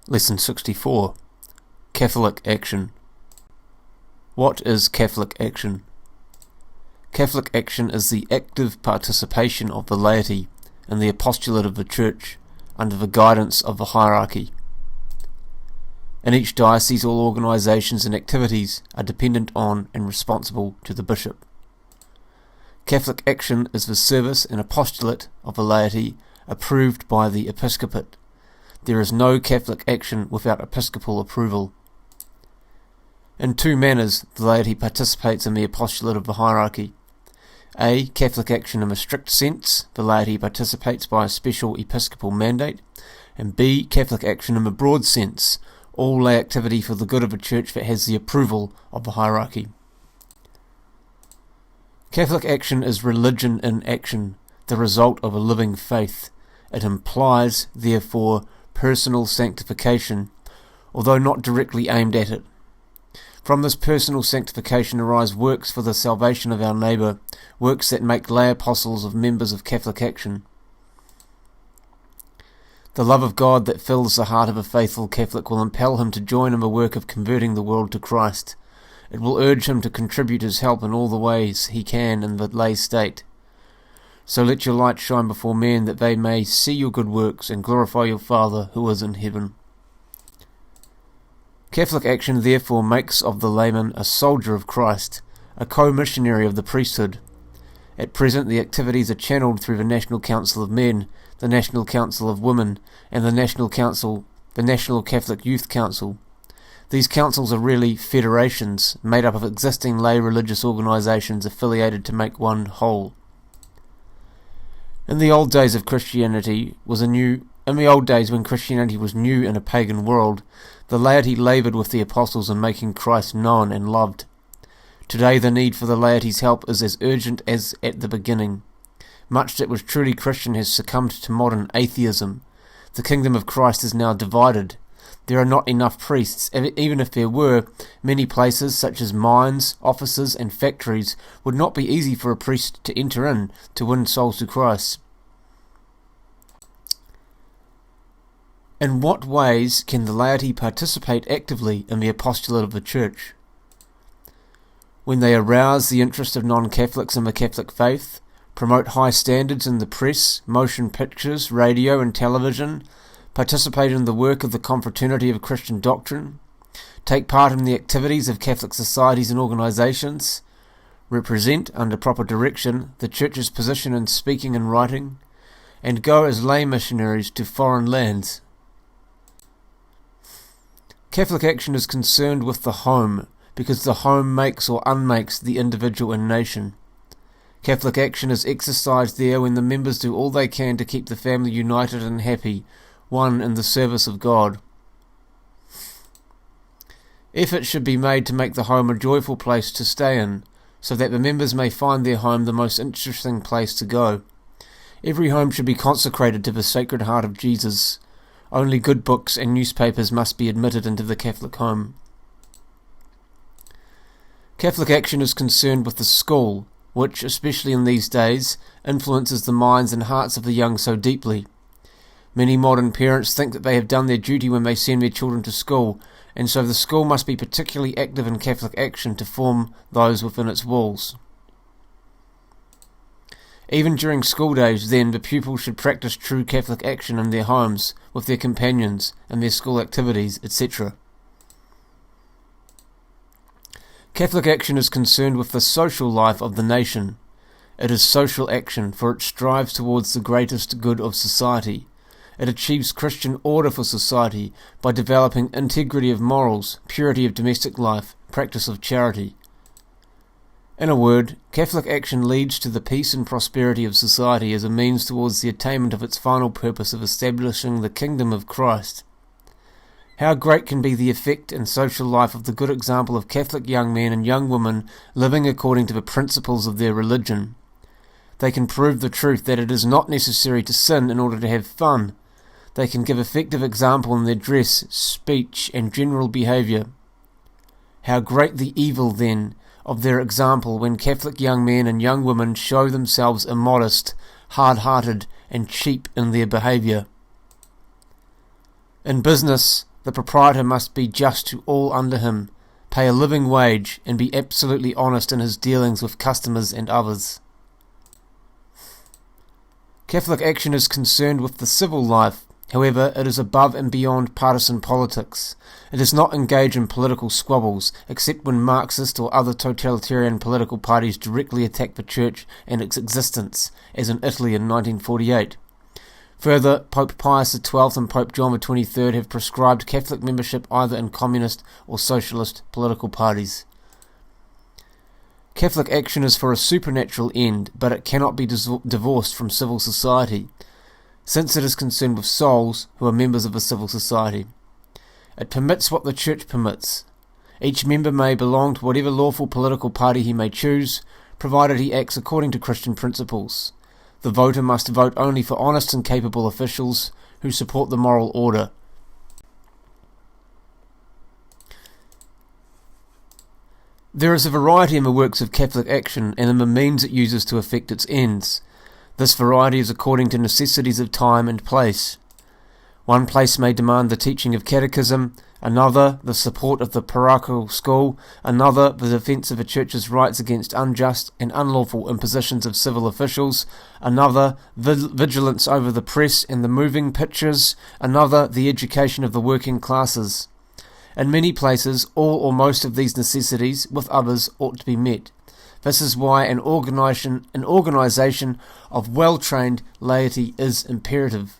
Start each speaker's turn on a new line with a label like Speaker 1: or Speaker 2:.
Speaker 1: Lesson 64. Catholic Action. What is Catholic action? Catholic action is the active participation of the laity in the apostolate of the Church under the guidance of the hierarchy. In each diocese, all organisations and activities are dependent on and responsible to the bishop. Catholic action is the service and apostolate of the laity approved by the episcopate. There is no Catholic action without episcopal approval. In two manners, the laity participates in the apostolate of the hierarchy. A. Catholic action in a strict sense, the laity participates by a special episcopal mandate. And B. Catholic action in a broad sense, all lay activity for the good of the Church that has the approval of the hierarchy. Catholic action is religion in action, the result of a living faith. It implies, therefore, personal sanctification, although not directly aimed at it. From this personal sanctification arise works for the salvation of our neighbour, works that make lay apostles of members of Catholic action. The love of God that fills the heart of a faithful Catholic will impel him to join in the work of converting the world to Christ. It will urge him to contribute his help in all the ways he can in the lay state. So let your light shine before men, that they may see your good works and glorify your Father who is in heaven. Catholic action therefore makes of the layman a soldier of Christ, a co-missionary of the priesthood. At present the activities are channeled through the National Council of Men, the National Council of Women, and the National Catholic Youth Council. These councils are really federations, made up of existing lay religious organisations affiliated to make one whole. In the old days when Christianity was new in a pagan world, the laity laboured with the apostles in making Christ known and loved. Today the need for the laity's help is as urgent as at the beginning. Much that was truly Christian has succumbed to modern atheism. The kingdom of Christ is now divided. There are not enough priests. Even if there were, many places such as mines, offices and factories would not be easy for a priest to enter in to win souls to Christ. In what ways can the laity participate actively in the apostolate of the Church? When they arouse the interest of non-Catholics in the Catholic faith, promote high standards in the press, motion pictures, radio and television, participate in the work of the confraternity of Christian doctrine, take part in the activities of Catholic societies and organisations, represent, under proper direction, the Church's position in speaking and writing, and go as lay missionaries to foreign lands. Catholic action is concerned with the home, because the home makes or unmakes the individual and nation. Catholic action is exercised there when the members do all they can to keep the family united and happy, one in the service of God. Effort should be made to make the home a joyful place to stay in, so that the members may find their home the most interesting place to go. Every home should be consecrated to the Sacred Heart of Jesus. Only good books and newspapers must be admitted into the Catholic home. Catholic action is concerned with the school, which, especially in these days, influences the minds and hearts of the young so deeply. Many modern parents think that they have done their duty when they send their children to school, and so the school must be particularly active in Catholic action to form those within its walls. Even during school days, then, the pupils should practice true Catholic action in their homes, with their companions, and their school activities, etc. Catholic action is concerned with the social life of the nation. It is social action, for it strives towards the greatest good of society. It achieves Christian order for society by developing integrity of morals, purity of domestic life, practice of charity. In a word, Catholic action leads to the peace and prosperity of society as a means towards the attainment of its final purpose of establishing the kingdom of Christ. How great can be the effect in social life of the good example of Catholic young men and young women living according to the principles of their religion. They can prove the truth that it is not necessary to sin in order to have fun. They can give effective example in their dress, speech, and general behaviour. How great the evil, then, of their example when Catholic young men and young women show themselves immodest, hard-hearted, and cheap in their behaviour. In business, The proprietor must be just to all under him, pay a living wage, and be absolutely honest in his dealings with customers and others. Catholic action is concerned with the civil life. However, it is above and beyond partisan politics. It does not engage in political squabbles, except when Marxist or other totalitarian political parties directly attack the Church and its existence, as in Italy in 1948. Further, Pope Pius XII and Pope John XXIII have prescribed Catholic membership either in communist or socialist political parties. Catholic action is for a supernatural end, but it cannot be divorced from civil society, since it is concerned with souls who are members of a civil society. It permits what the Church permits. Each member may belong to whatever lawful political party he may choose, provided he acts according to Christian principles. The voter must vote only for honest and capable officials who support the moral order. There is a variety in the works of Catholic action and in the means it uses to effect its ends. This variety is according to necessities of time and place. One place may demand the teaching of catechism, another the support of the parochial school, another the defence of a church's rights against unjust and unlawful impositions of civil officials, another vigilance over the press and the moving pictures, another the education of the working classes. In many places, all or most of these necessities, with others, ought to be met. This is why an organisation of well-trained laity is imperative.